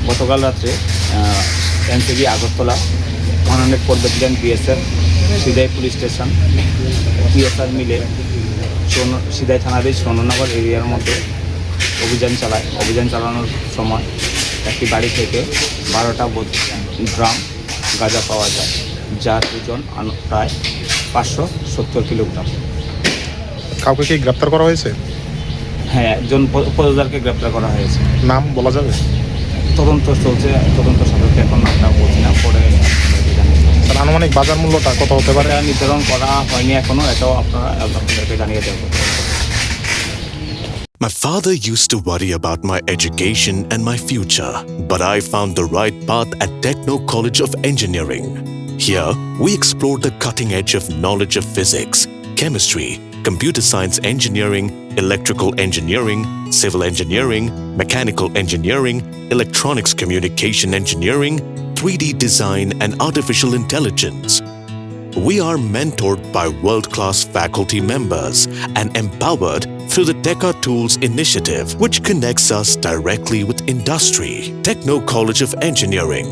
গতকাল রাত্রে NCB Agartala 104 battalion BSF সিদাই police station PSR মিলে সিদাই থানাধীন স্বর্ণনগর এরিয়ার মধ্যে অভিযান চালানোর সময় একটি বাড়ি থেকে 12টা ড্রাম গাঁজা পাওয়া যায়, যার ওজন প্রায় 570 কিলোগ্রাম। কাউকে কি গ্রেপ্তার করা হয়েছে? হ্যাঁ, একজন পদদারকে গ্রেপ্তার করা হয়েছে। নাম বলা যাবে? তদন্ত চলছে, তদন্ত সাপেক্ষে এখন নামটা বলছি না, পরে স্যার, আনুমানিক বাজার মূল্যটা কত হতে পারে? এটা নির্ধারণ করা হয়নি এখনও, এটাও আপনাদেরকে জানিয়ে দেবো। My father used to worry about my education and my future, but I found the right path at Techno College of Engineering. Here, we explore the cutting edge of knowledge of physics, chemistry, computer science engineering, electrical engineering, civil engineering, mechanical engineering, electronics communication engineering, 3D design, and artificial intelligence. We are mentored by world-class faculty members and empowered through the Teka Tools initiative, which connects us directly with industry. Techno College of Engineering.